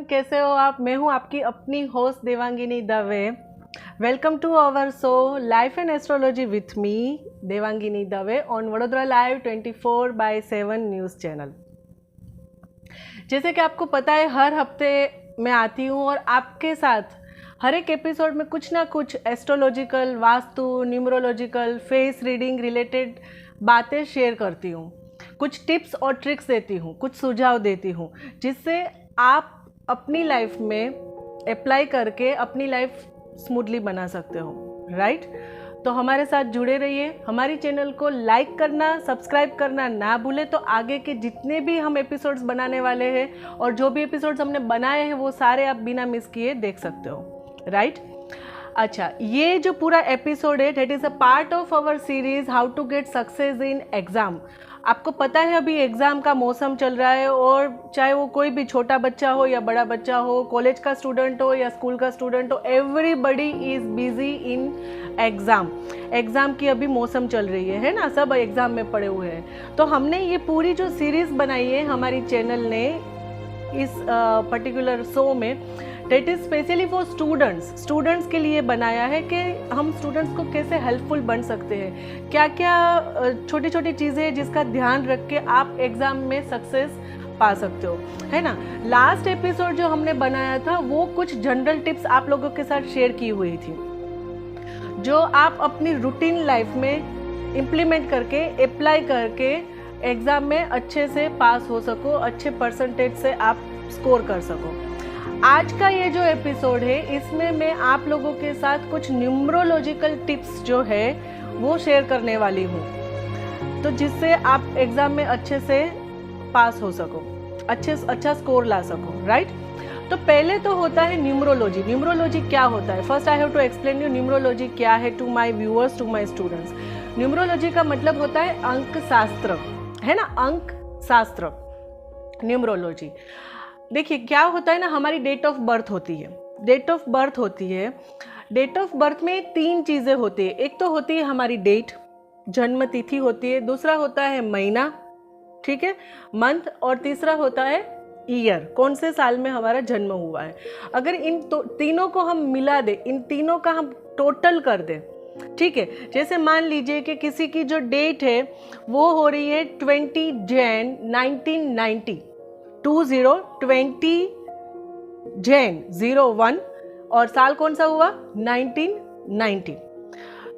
कैसे हो आप? मैं हूं आपकी अपनी host Devangini Dave. Welcome to our show life and astrology with me Devangini Dave on Vadodara live 24/7 news channel. जैसे कि आपको पता है, हर हफ्ते मैं आती हूं और आपके साथ हर एक एपिसोड में कुछ ना कुछ astrological, vastu, numerological, face reading related बातें शेयर करती हूं। कुछ टिप्स और ट्रिक्स देती हूं, कुछ सुझाव देती हूं, जिससे आप अपनी लाइफ में अप्लाई करके अपनी लाइफ स्मूथली बना सकते हो, राइट? तो हमारे साथ जुड़े रहिए। हमारी चैनल को लाइक करना, सब्सक्राइब करना ना भूलें, तो आगे के जितने भी हम एपिसोड्स बनाने वाले हैं और जो भी एपिसोड्स हमने बनाए हैं वो सारे आप बिना मिस किए देख सकते हो, राइट? अच्छा, ये जो पूरा एपिसोड है that is a part of our series how to get success in exam. आपको पता है अभी एग्ज़ाम का मौसम चल रहा है और चाहे वो कोई भी छोटा बच्चा हो या बड़ा बच्चा हो, कॉलेज का स्टूडेंट हो या स्कूल का स्टूडेंट हो, everybody is busy in exam की अभी मौसम चल रही है ना? सब एग्ज़ाम में पड़े हुए हैं। तो हमने ये पूरी जो सीरीज़ बनाई है हमारी चैनल ने इस पर्टिकुलर शो में, that is specially for students के लिए बनाया है कि हम स्टूडेंट्स को कैसे हेल्पफुल बन सकते हैं, क्या क्या छोटी छोटी चीज़ें हैं जिसका ध्यान रख के आप एग्ज़ाम में सक्सेस पा सकते हो, है ना? लास्ट एपिसोड जो हमने बनाया था वो कुछ जनरल टिप्स आप लोगों के साथ शेयर की हुई थी, जो आप अपनी रूटीन लाइफ में इम्प्लीमेंट करके, अप्लाई करके एग्ज़ाम में अच्छे से पास हो सको, अच्छे परसेंटेज से आप स्कोर कर सको। आज का ये जो एपिसोड है इसमें मैं आप लोगों के साथ कुछ न्यूमरोलॉजिकल टिप्स जो है वो शेयर करने वाली हूँ, तो जिससे आप एग्ज़ाम में अच्छे से पास हो सको, अच्छा स्कोर ला सको, राइट? तो पहले तो होता है न्यूमरोलॉजी। न्यूमरोलॉजी क्या होता है? First I have to explain you numerology क्या है to my viewers, to my students. Numerology का मतलब होता है अंक शास्त्र, है ना? अंक शास्त्र, न्यूमरोलॉजी। देखिए क्या होता है ना, हमारी डेट ऑफ बर्थ होती है। डेट ऑफ बर्थ में 3 चीज़ें होती है। एक तो होती है हमारी डेट, जन्म तिथि होती है, दूसरा होता है महीना, ठीक है, मंथ, और तीसरा होता है ईयर, कौन से साल में हमारा जन्म हुआ है। अगर इन तीनों को हम मिला दें, इन तीनों का हम टोटल कर दें, ठीक है, जैसे मान लीजिए कि किसी की जो डेट है वो हो रही है 20 जैन 1990, 20 जैन 01, और साल कौन सा हुआ? 1990।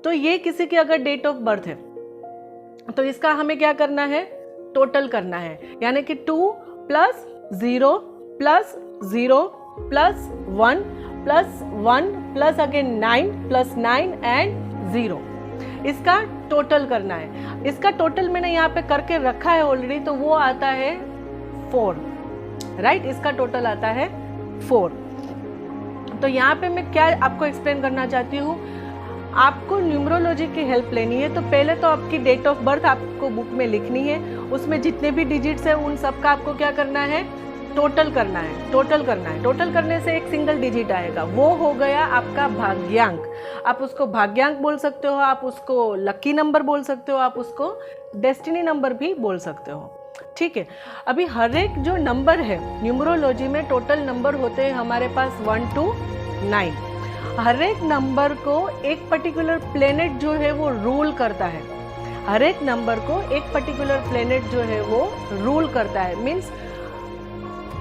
तो ये किसी की अगर डेट ऑफ बर्थ है तो इसका हमें क्या करना है? टोटल करना है, यानी कि 2 + 0 + 0 + 1 + 1 + अगेन 9 + 9 एंड 0, इसका टोटल करना है। इसका टोटल मैंने यहाँ पे करके रखा है ऑलरेडी, तो वो आता है 4, राइट? इसका टोटल आता है 4। तो यहाँ पे मैं क्या आपको एक्सप्लेन करना चाहती हूँ, आपको न्यूमरोलॉजी की हेल्प लेनी है तो पहले तो आपकी डेट ऑफ बर्थ आपको बुक में लिखनी है, उसमें जितने भी डिजिट्स हैं उन सब का आपको क्या करना है? टोटल करना है। टोटल करने से एक सिंगल डिजिट आएगा, वो हो गया आपका भाग्यांक। आप उसको भाग्यांक बोल सकते हो, आप उसको लकी नंबर बोल सकते हो, आप उसको डेस्टिनी नंबर भी बोल सकते हो, ठीक है? अभी हर एक जो नंबर है न्यूमरोलॉजी में, टोटल नंबर होते हैं हमारे पास 1 to 9। हर एक नंबर को एक पर्टिकुलर प्लेनेट जो है वो रूल करता है। हर एक नंबर को एक पर्टिकुलर प्लेनेट जो है वो रूल करता है, मीन्स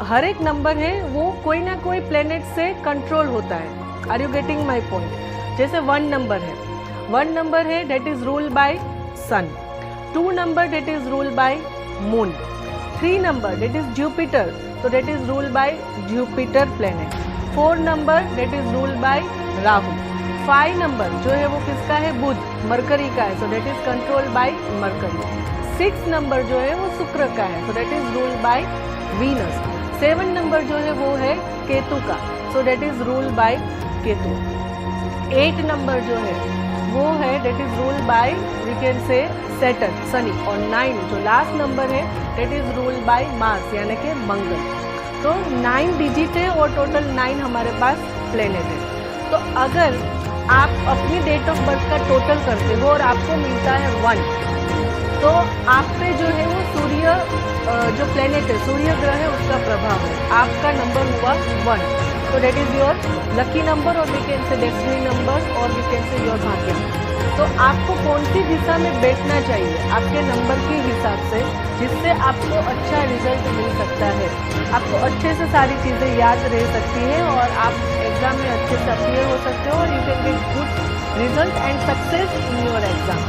हर एक नंबर है वो कोई ना कोई प्लेनेट से कंट्रोल होता है। Are you getting my point? जैसे 1 नंबर है that is ruled by sun, 2 number that is ruled by moon, 3 number that is Jupiter, तो that is ruled by Jupiter planet, 4 number that is ruled by Rahu, 5 number जो है वो किसका है? Budh, Mercury का है, so that is controlled by Mercury, 6 number जो है वो शुक्र का है, so that is ruled by Venus, 7 number जो है वो है केतु का, so that is ruled by Ketu, 8 number जो है वो है that is ruled by we can say Saturn, Shani, और 9 जो लास्ट नंबर है that is ruled by Mars, यानी कि मंगल। तो 9 डिजिट है और टोटल 9 हमारे पास प्लेनेट है। तो अगर आप अपनी डेट ऑफ बर्थ का टोटल करते हो और आपको मिलता है 1, तो आप पे जो है वो सूर्य जो प्लेनेट है, सूर्य ग्रह है, उसका प्रभाव है। आपका नंबर हुआ 1, तो date is your lucky number और we can say destiny number और वी कैन से योर भाग्य। तो आपको कौन सी दिशा में बैठना चाहिए आपके नंबर के हिसाब से, जिससे आपको अच्छा रिजल्ट मिल सकता है, आपको अच्छे से सारी चीज़ें याद रह सकती है और आप एग्जाम में अच्छे से अपीयर हो सकते हो और you can get good result and success in your exam.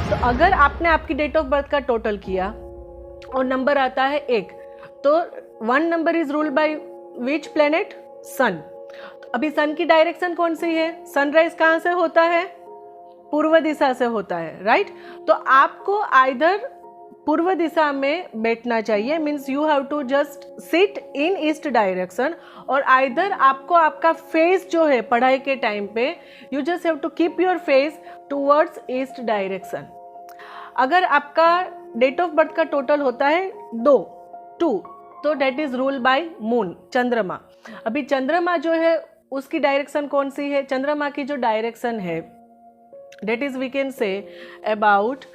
तो अगर आपने आपकी डेट ऑफ बर्थ का टोटल किया और नंबर आता है 1, तो 1 number is ruled by which planet? Sun. अभी सन की डायरेक्शन कौन सी है? सनराइज कहाँ से होता है? पूर्व दिशा से होता है, राइट? तो आपको आइदर पूर्व दिशा में बैठना चाहिए, means you have to just sit in east direction, और आइदर आपको आपका फेस जो है पढ़ाई के टाइम पे you just have to keep your face towards east direction. अगर आपका डेट ऑफ बर्थ का टोटल होता है 2, तो date is rule by moon, Chandrama. अभी चंद्रमा जो है उसकी डायरेक्शन कौन सी है? चंद्रमा की जो डायरेक्शन है that is we can say about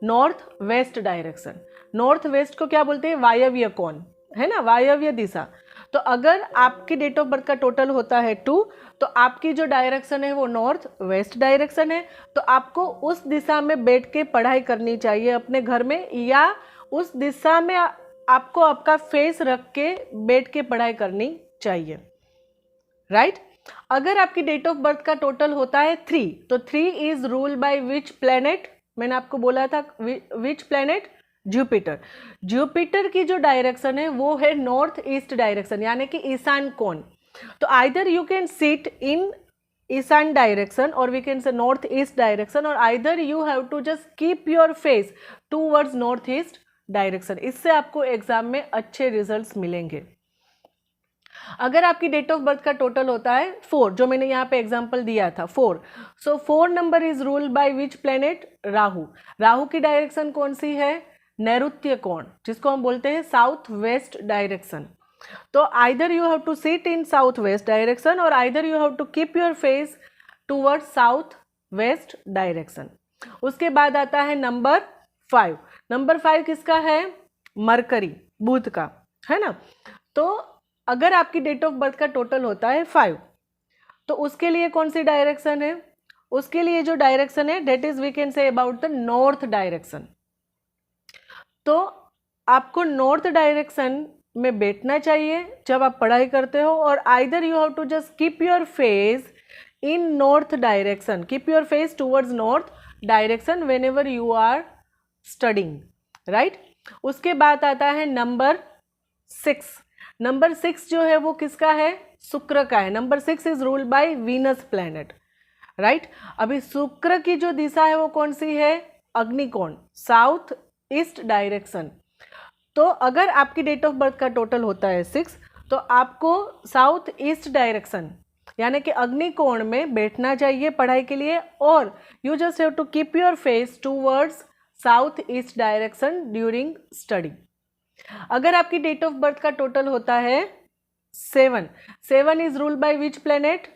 north west direction. North west को क्या बोलते हैं? वायव्य कोण, है ना, वायव्य दिशा। तो अगर आपकी डेट ऑफ बर्थ का टोटल होता है 2, तो आपकी जो डायरेक्शन है वो नॉर्थ वेस्ट डायरेक्शन है। तो आपको उस दिशा में बैठ के पढ़ाई करनी चाहिए अपने घर में, या उस दिशा में आपको आपका फेस रख के बैठ के पढ़ाई करनी चाहिए, राइट? अगर आपकी डेट ऑफ बर्थ का टोटल होता है 3, तो 3 is ruled by which planet? मैंने आपको बोला था विच प्लेनेट? जुपिटर। जुपिटर की जो डायरेक्शन है वो है नॉर्थ ईस्ट डायरेक्शन, यानी कि ईशान कोण। तो either you can sit in ईशान डायरेक्शन और we can say north east direction, और either you have to just keep your face towards north east direction. इससे आपको एग्जाम में अच्छे रिजल्ट्स मिलेंगे। अगर आपकी डेट ऑफ बर्थ का टोटल होता है 4, जो मैंने यहाँ पे एग्जांपल दिया था 4, सो 4 number is ruled by which planet? Rahu. Rahu की डायरेक्शन कौन सी है? नैऋत्य कोण, जिसको हम बोलते हैं साउथ वेस्ट डायरेक्शन। तो either you have to sit in south west direction और either you have to keep your face toward south west direction. उसके बाद आता है नंबर 5। नंबर 5 किसका है? मरकरी, बुध का, है ना। तो अगर आपकी डेट ऑफ बर्थ का टोटल होता है 5, तो उसके लिए कौन सी डायरेक्शन है? उसके लिए जो डायरेक्शन है that is we can say about the north direction. तो आपको नॉर्थ डायरेक्शन में बैठना चाहिए जब आप पढ़ाई करते हो, और either you have to just keep your face in north direction, keep your face towards north direction whenever you are studying, right? उसके बाद आता है नंबर 6। नंबर 6 जो है वो किसका है? शुक्र का है। Number 6 is ruled by Venus planet, right? अभी शुक्र की जो दिशा है वो कौन सी है? अग्निकोण, साउथ ईस्ट डायरेक्शन। तो अगर आपकी डेट ऑफ बर्थ का टोटल होता है 6, तो आपको साउथ ईस्ट डायरेक्शन यानी कि अग्निकोण में बैठना चाहिए पढ़ाई के लिए, और you just have to keep your face towards south east direction during study. अगर आपकी डेट ऑफ बर्थ का टोटल होता है 7 is ruled by which planet?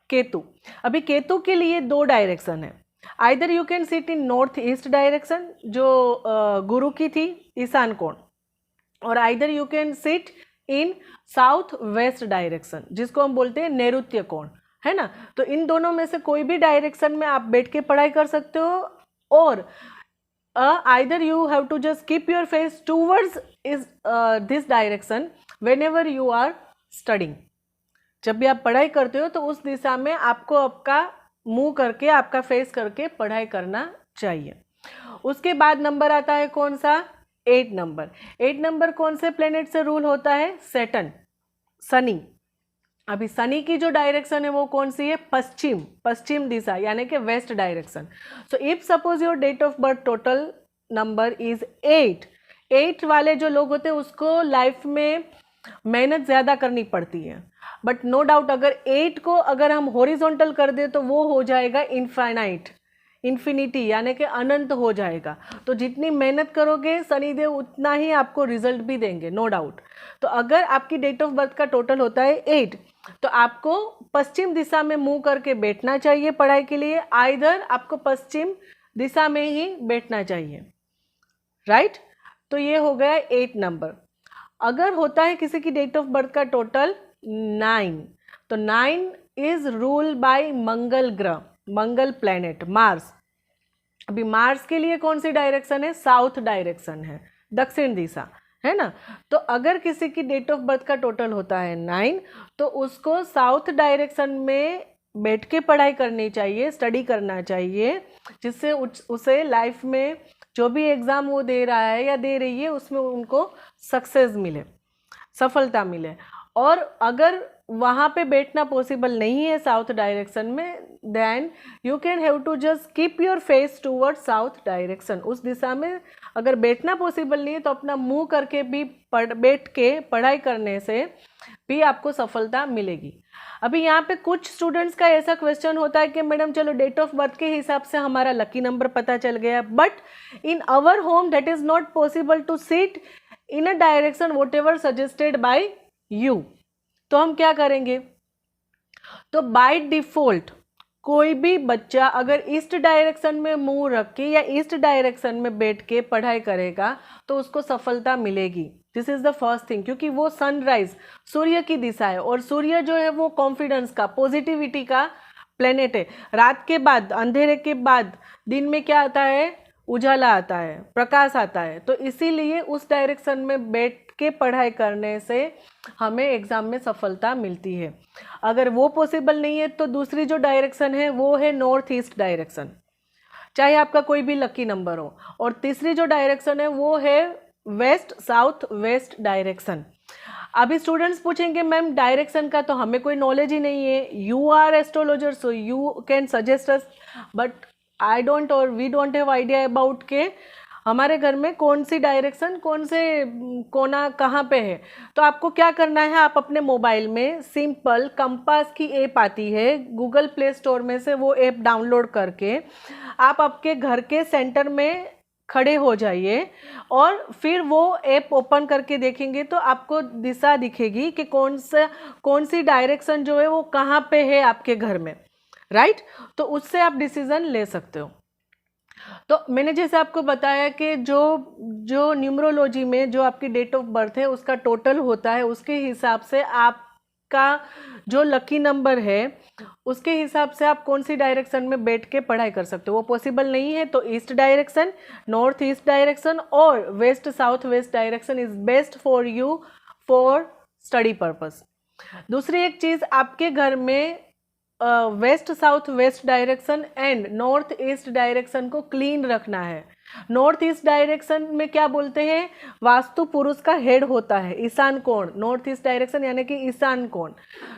Ketu. अभी केतु के लिए 2 डायरेक्शन है, either you can sit in north east direction जो गुरु की थी, ईशान कोण, और either you can sit in south west direction जिसको हम बोलते हैं नैऋत्य कोण, है ना। तो इन दोनों में से कोई भी डायरेक्शन में आप बैठ के पढ़ाई कर सकते हो, और either you have to just keep your face towards this direction whenever you are studying। जब भी आप पढ़ाई करते हो तो उस दिशा में आपको आपका मुंह करके, आपका फेस करके पढ़ाई करना चाहिए। उसके बाद नंबर आता है कौन सा? 8 नंबर। 8 नंबर कौन से प्लेनेट से रूल होता है? सैटर्न, शनि। अभी शनि की जो डायरेक्शन है वो कौन सी है? पश्चिम, पश्चिम दिशा यानी कि west direction. So if suppose your date of birth total number is 8 वाले जो लोग होते हैं उसको लाइफ में मेहनत ज़्यादा करनी पड़ती है, बट नो डाउट अगर 8 को अगर हम हॉरिजॉन्टल कर दे तो वो हो जाएगा इनफाइनाइट, इन्फिनिटी यानी कि अनंत हो जाएगा। तो जितनी मेहनत करोगे शनिदेव उतना ही आपको रिजल्ट भी देंगे, नो डाउट। तो अगर आपकी डेट ऑफ बर्थ का टोटल होता है 8, तो आपको पश्चिम दिशा में मुंह करके बैठना चाहिए पढ़ाई के लिए, आइदर आपको पश्चिम दिशा में ही बैठना चाहिए, राइट? तो ये हो गया 8 नंबर। अगर होता है किसी की डेट ऑफ बर्थ का टोटल 9, तो 9 इज रूल बाय मंगल ग्रह, मंगल प्लेनेट, मार्स। अभी मार्स के लिए कौन सी डायरेक्शन है? साउथ डायरेक्शन है, दक्षिण दिशा, है ना। तो अगर किसी की डेट ऑफ बर्थ का टोटल होता है 9, तो उसको साउथ डायरेक्शन में बैठ के पढ़ाई करनी चाहिए, स्टडी करना चाहिए, जिससे उसे लाइफ में जो भी एग्ज़ाम वो दे रहा है या दे रही है उसमें उनको सक्सेस मिले, सफलता मिले। और अगर वहाँ पे बैठना पॉसिबल नहीं है साउथ डायरेक्शन में, then you can have to just keep your face toward south direction. उस दिशा में अगर बैठना पॉसिबल नहीं है तो अपना मुंह करके भी बैठ के पढ़ाई करने से भी आपको सफलता मिलेगी। अभी यहाँ पे कुछ स्टूडेंट्स का ऐसा क्वेश्चन होता है कि मैडम चलो डेट ऑफ बर्थ के हिसाब से हमारा लकी नंबर पता चल गया, but in our home that is not possible to sit in a direction whatever suggested by you. तो हम क्या करेंगे? तो बाय डिफॉल्ट कोई भी बच्चा अगर ईस्ट डायरेक्शन में मुंह रख के या ईस्ट डायरेक्शन में बैठ के पढ़ाई करेगा तो उसको सफलता मिलेगी। This is the first thing, क्योंकि वो सनराइज, सूर्य की दिशा है, और सूर्य जो है वो कॉन्फिडेंस का, पॉजिटिविटी का प्लेनेट है। रात के बाद, अंधेरे के बाद दिन में क्या आता है? उजाला आता है, प्रकाश आता है। तो इसीलिए उस डायरेक्शन में बैठ के पढ़ाई करने से हमें एग्जाम में सफलता मिलती है। अगर वो पॉसिबल नहीं है तो दूसरी जो डायरेक्शन है वो है नॉर्थ ईस्ट डायरेक्शन, चाहे आपका कोई भी लकी नंबर हो। और तीसरी जो डायरेक्शन है वो है वेस्ट साउथ वेस्ट डायरेक्शन। अभी स्टूडेंट्स पूछेंगे मैम डायरेक्शन का तो हमें कोई नॉलेज ही नहीं है, you are astrologer so you can suggest us, but I don't और we don't have idea about के हमारे घर में कौन सी डायरेक्शन, कौन से कोना कहाँ पे है। तो आपको क्या करना है, आप अपने मोबाइल में सिंपल कंपास की ऐप आती है, गूगल प्ले स्टोर में से वो ऐप डाउनलोड करके आप आपके घर के सेंटर में खड़े हो जाइए, और फिर वो ऐप ओपन करके देखेंगे तो आपको दिशा दिखेगी कि कौन सी डायरेक्शन जो है वो कहाँ पे है आपके घर में, राइट। तो उससे आप डिसीजन ले सकते हो। तो मैंने जैसे आपको बताया कि जो न्यूमरोलॉजी में जो आपकी डेट ऑफ बर्थ है उसका टोटल होता है, उसके हिसाब से आपका जो लकी नंबर है उसके हिसाब से आप कौन सी डायरेक्शन में बैठ के पढ़ाई कर सकते हो। वो पॉसिबल नहीं है तो east direction, north east direction और west south west direction is best for you for study purpose. दूसरी एक चीज़, आपके घर में west south west direction and north east direction को क्लीन रखना है। नॉर्थ ईस्ट डायरेक्शन में क्या बोलते हैं, वास्तु पुरुष का हेड होता है, ईशान कोण, नॉर्थ ईस्ट डायरेक्शन यानी कि ईशान कोण।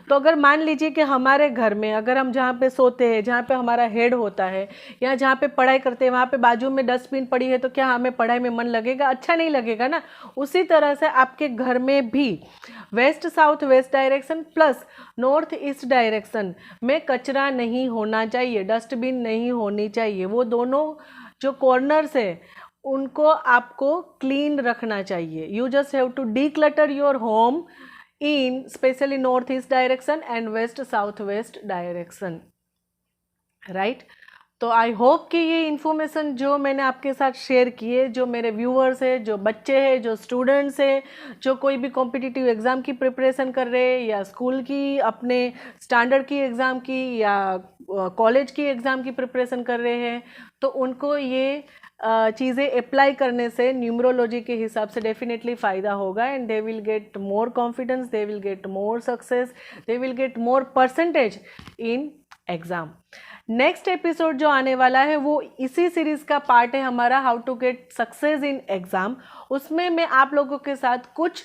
तो अगर मान लीजिए कि हमारे घर में अगर हम जहाँ पे सोते हैं, जहाँ पे हमारा हेड होता है या जहाँ पे पढ़ाई करते हैं वहाँ पे बाजू में डस्टबिन पड़ी है, तो क्या हमें पढ़ाई में मन लगेगा? अच्छा नहीं लगेगा ना। उसी तरह से आपके घर में भी waste south west direction plus north east direction में कचरा नहीं होना चाहिए, डस्टबिन नहीं होनी चाहिए। वो दोनों जो कॉर्नर्स है उनको आपको क्लीन रखना चाहिए। You just have to declutter your home in specially north east direction and west south west direction, right. तो आई होप कि ये इन्फॉर्मेशन जो मैंने आपके साथ शेयर की है, जो मेरे व्यूअर्स है, जो बच्चे हैं, जो स्टूडेंट्स हैं, जो कोई भी कॉम्पिटिटिव एग्ज़ाम की प्रिपरेशन कर रहे हैं या स्कूल की, अपने स्टैंडर्ड की एग्ज़ाम की या कॉलेज की एग्ज़ाम की प्रिपरेशन कर रहे हैं, तो उनको ये चीज़ें अप्लाई करने से न्यूमरोलॉजी के हिसाब से डेफिनेटली फ़ायदा होगा and they will get more confidence, they will get more success, they will get more percentage in exam. Next episode जो आने वाला है वो इसी सीरीज़ का पार्ट है हमारा, how to get success in exam. उसमें मैं आप लोगों के साथ कुछ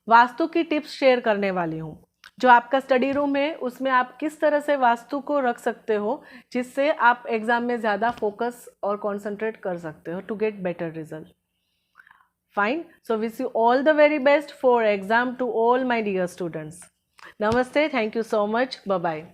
वास्तु की टिप्स शेयर करने वाली हूँ। जो आपका स्टडी रूम है उसमें आप किस तरह से वास्तु को रख सकते हो जिससे आप एग्ज़ाम में ज़्यादा फोकस और कॉन्सेंट्रेट कर सकते हो to get better result. Fine, so wish you all the very best for exam to all my dear students. नमस्ते, thank you so much, bye bye.